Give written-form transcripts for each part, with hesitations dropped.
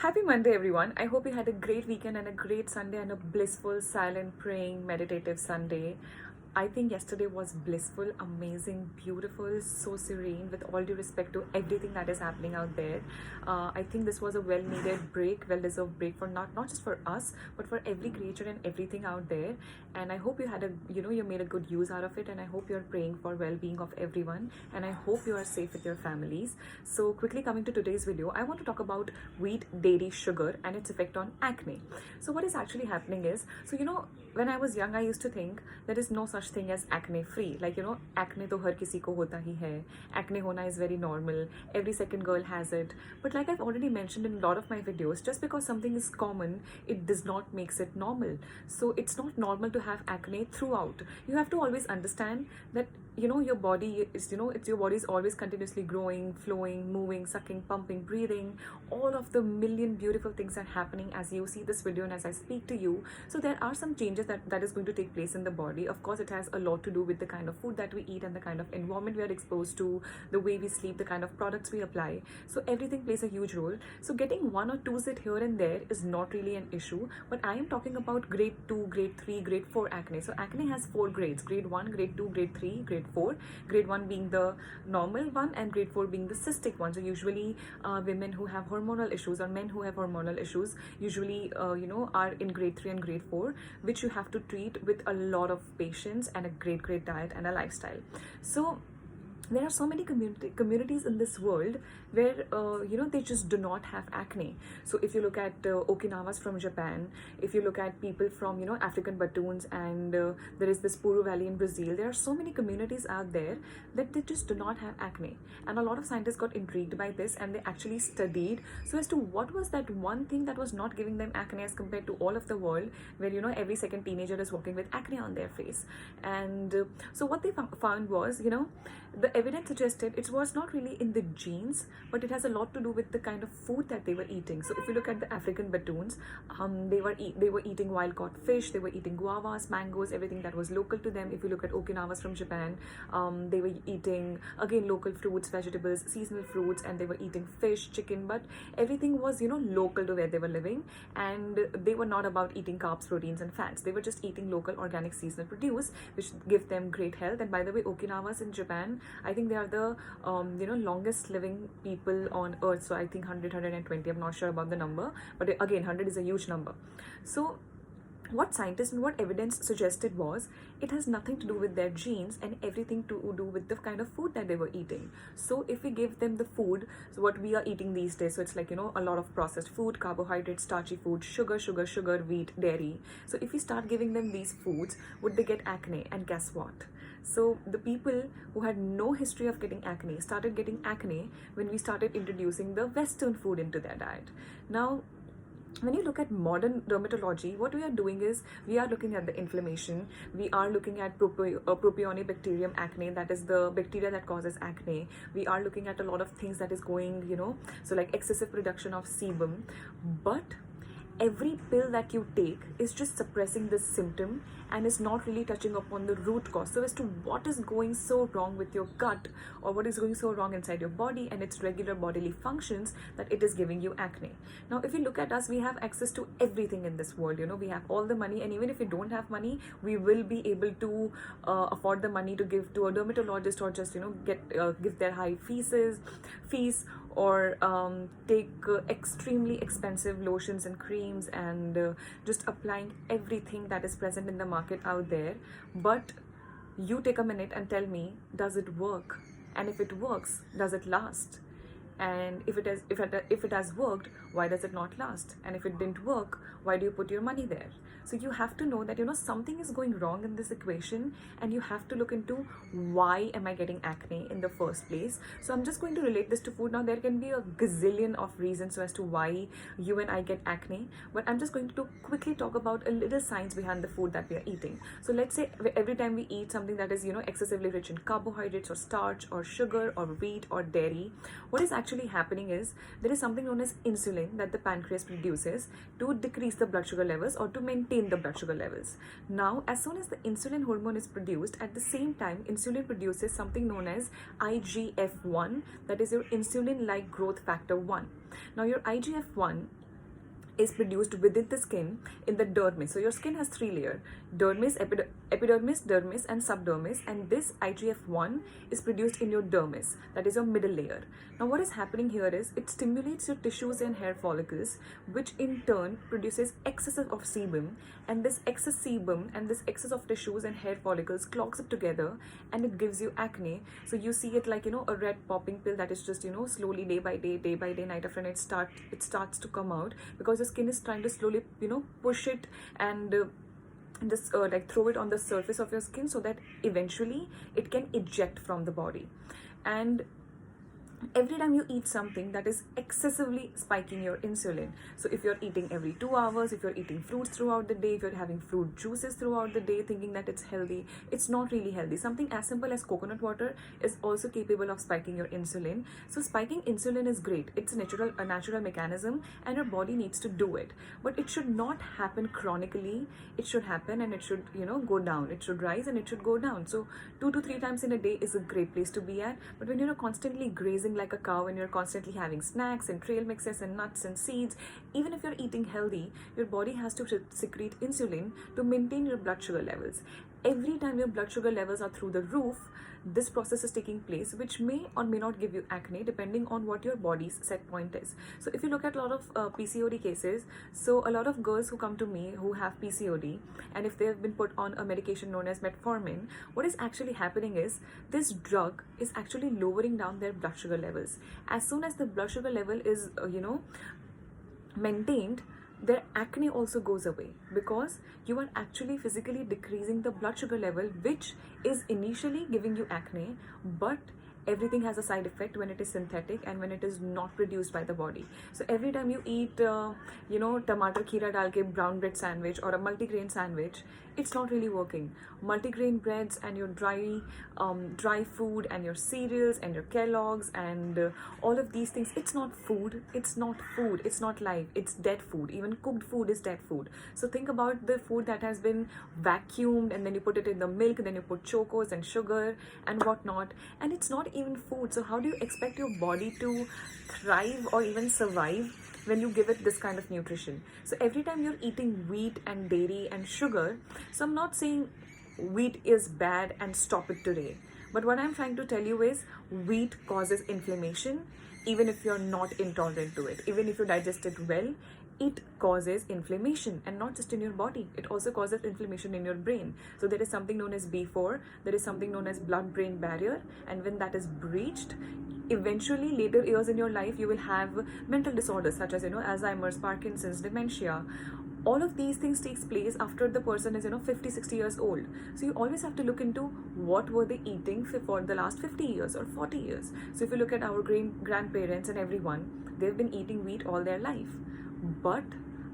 Happy Monday, everyone. I hope you had a great weekend and a great Sunday and a blissful, silent, praying, meditative Sunday. I think yesterday was blissful, amazing, beautiful, so serene, with all due respect to everything that is happening out there. I think this was a well-needed break, well-deserved break for not just for us, but for every creature and everything out there. And I hope you had you made a good use out of it. And I hope you're praying for well-being of everyone. And I hope you are safe with your families. So quickly coming to today's video, I want to talk about wheat, dairy, sugar, and its effect on acne. So what is actually happening is, when I was young, I used to think there is no such thing as acne free. Acne to har kisi ko hota hi hai. Acne hona is very normal. Every second girl has it. But like I've already mentioned in a lot of my videos, just because something is common, it does not makes it normal. So it's not normal to have acne throughout. You have to always understand that your body is your body is always continuously growing, flowing, moving, sucking, pumping, breathing. All of the million beautiful things are happening as you see this video and as I speak to you. So there are some changes that is going to take place in the body. Of course, it has a lot to do with the kind of food that we eat and the kind of environment we are exposed to, the way we sleep, the kind of products we apply. So everything plays a huge role. So getting one or two zit here and there is not really an issue. But I am talking about grade 2, grade 3, grade 4 acne. So acne has 4 grades: grade 1, grade 2, grade 3, grade 4. Grade 1 being the normal one and grade 4 being the cystic one. So usually women who have hormonal issues or men who have hormonal issues usually are in grade 3 and grade 4, which you have to treat with a lot of patience and a great diet and a lifestyle. So there are so many communities in this world where they just do not have acne. So if you look at Okinawas from Japan, if you look at people from African Batuns, and there is this Puru Valley in Brazil, there are so many communities out there that they just do not have acne. And a lot of scientists got intrigued by this, and they actually studied so as to what was that one thing that was not giving them acne as compared to all of the world, where every second teenager is walking with acne on their face. And so what they found was, the evidence suggested it was not really in the genes, but it has a lot to do with the kind of food that they were eating. So if you look at the African Batuns, they were eating wild caught fish, they were eating guavas, mangoes, everything that was local to them. If you look at Okinawas from Japan, they were eating again local fruits, vegetables, seasonal fruits, and they were eating fish, chicken, but everything was local to where they were living. And they were not about eating carbs, proteins, and fats. They were just eating local, organic, seasonal produce, which give them great health. And by the way, Okinawas in Japan, I think they are the longest living people on earth. So I think 120, I'm not sure about the number, but again, 100 is a huge number. So what scientists and what evidence suggested was it has nothing to do with their genes and everything to do with the kind of food that they were eating. So if we give them the food, so what we are eating these days, so it's like a lot of processed food, carbohydrates, starchy food, sugar, wheat, dairy. So if we start giving them these foods, would they get acne? And guess what? So the people who had no history of getting acne started getting acne when we started introducing the Western food into their diet. Now, when you look at modern dermatology, what we are doing is we are looking at the inflammation. We are looking at Propionibacterium acne, that is the bacteria that causes acne. We are looking at a lot of things that is going, so like excessive production of sebum. But every pill that you take is just suppressing this symptom and is not really touching upon the root cause. So as to what is going so wrong with your gut, or what is going so wrong inside your body and its regular bodily functions, that it is giving you acne. Now, if you look at us, we have access to everything in this world. We have all the money, and even if we don't have money, we will be able to afford the money to give to a dermatologist, or just give their high fees, or take extremely expensive lotions and creams, and just applying everything that is present in the market out there. But you take a minute and tell me, does it work? And if it works, does it last? And if it has worked, why does it not last? And if it didn't work, why do you put your money there? So you have to know that something is going wrong in this equation, and you have to look into why am I getting acne in the first place. So I'm just going to relate this to food. Now there can be a gazillion of reasons as to why you and I get acne, but I'm just going to quickly talk about a little science behind the food that we are eating. So let's say every time we eat something that is excessively rich in carbohydrates or starch or sugar or wheat or dairy, what is actually happening is there is something known as insulin that the pancreas produces to decrease the blood sugar levels or to maintain the blood sugar levels. Now, as soon as the insulin hormone is produced, at the same time, insulin produces something known as IGF-1, that is your insulin-like growth factor 1. Now, your IGF-1 is produced within the skin in the dermis. So your skin has three layers: dermis, epidermis, dermis, and subdermis. And this IGF-1 is produced in your dermis, that is your middle layer. Now what is happening here is it stimulates your tissues and hair follicles, which in turn produces excess of sebum, and this excess sebum and this excess of tissues and hair follicles clogs up together, and it gives you acne. So you see it like, a red popping pill that is just, slowly day by day, night after night, it starts to come out, because the skin is trying to slowly, push it and just like throw it on the surface of your skin, so that eventually it can eject from the body. And every time you eat something, that is excessively spiking your insulin. So if you're eating every 2 hours, if you're eating fruits throughout the day, if you're having fruit juices throughout the day thinking that it's healthy, it's not really healthy. Something as simple as coconut water is also capable of spiking your insulin. So spiking insulin is great. It's a natural mechanism, and your body needs to do it. But it should not happen chronically. It should happen and it should, go down. It should rise and it should go down. So 2 to 3 times in a day is a great place to be at. But when you're constantly grazing like a cow, and you're constantly having snacks and trail mixes and nuts and seeds, even if you're eating healthy, your body has to secrete insulin to maintain your blood sugar levels. Every time your blood sugar levels are through the roof, this process is taking place, which may or may not give you acne depending on what your body's set point is. So if you look at a lot of PCOD cases, so a lot of girls who come to me who have PCOD, and if they have been put on a medication known as metformin, what is actually happening is this drug is actually lowering down their blood sugar levels. As soon as the blood sugar level is maintained, their acne also goes away, because you are actually physically decreasing the blood sugar level, which is initially giving you acne. But everything has a side effect when it is synthetic and when it is not produced by the body. So every time you eat tomato kheera dal ke brown bread sandwich or a multigrain sandwich, it's not really working. Multigrain breads and your dry food and your cereals and your Kellogg's and all of these things, it's not food. It's not food. It's not life. It's dead food. Even cooked food is dead food. So think about the food that has been vacuumed, and then you put it in the milk, then you put chocos and sugar and whatnot, and it's not even food. So how do you expect your body to thrive or even survive when you give it this kind of nutrition? So every time you're eating wheat and dairy and sugar, so I'm not saying wheat is bad and stop it today, but what I'm trying to tell you is wheat causes inflammation. Even if you're not intolerant to it, even if you digest it well, it causes inflammation, and not just in your body, it also causes inflammation in your brain. So there is something known as B4, there is something known as blood-brain barrier, and when that is breached, eventually later years in your life you will have mental disorders such as Alzheimer's, Parkinson's, dementia. All of these things takes place after the person is 50-60 years old. So you always have to look into what were they eating for the last 50 years or 40 years. So if you look at our grandparents and everyone, they've been eating wheat all their life, but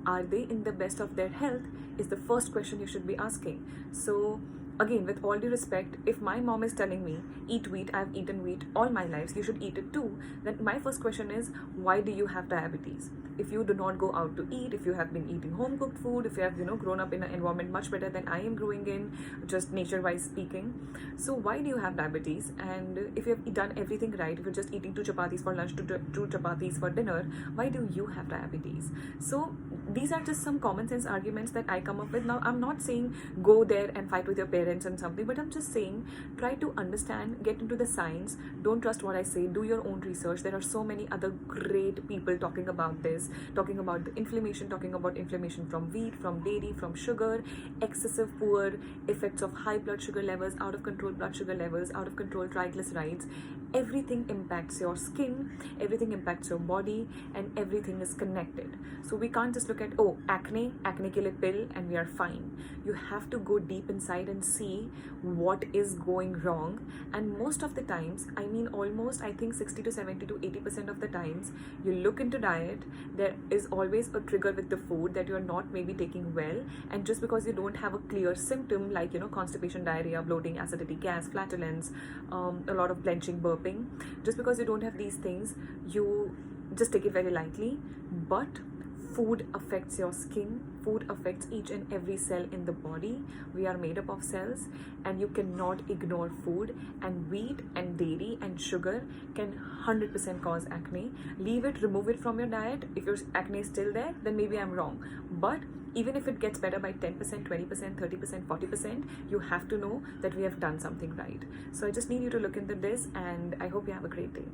are they in the best of their health is the first question you should be asking. So again, with all due respect, if my mom is telling me eat wheat, I've eaten wheat all my life, you should eat it too, then my first question is, why do you have diabetes? If you do not go out to eat, if you have been eating home cooked food, if you have grown up in an environment much better than I am growing in, just nature wise speaking, so why do you have diabetes? And if you have done everything right, if you're just eating 2 chapatis for lunch, 2 chapatis for dinner, why do you have diabetes? So these are just some common sense arguments that I come up with. Now I'm not saying go there and fight with your parents and something, but I'm just saying try to understand, get into the science. Don't trust what I say, do your own research. There are so many other great people talking about this, talking about the inflammation, talking about inflammation from wheat, from dairy, from sugar, excessive poor effects of high blood sugar levels, out of control blood sugar levels, out of control triglycerides. Everything impacts your skin, everything impacts your body, and everything is connected. So we can't just look at acne ke liye pill and we are fine. You have to go deep inside and see what is going wrong. And most of the times, I think 60 to 70 to 80% of the times, you look into diet, there is always a trigger with the food that you're not maybe taking well, and just because you don't have a clear symptom like constipation, diarrhea, bloating, acidity, gas, flatulence, a lot of blenching, burping, just because you don't have these things, you just take it very lightly. But Food affects your skin, food affects each and every cell in the body. We are made up of cells, and you cannot ignore food. And wheat and dairy and sugar can 100% cause acne. Leave it, remove it from your diet. If your acne is still there, then maybe I'm wrong. But even if it gets better by 10%, 20%, 30%, 40%, you have to know that we have done something right. So I just need you to look into this, and I hope you have a great day.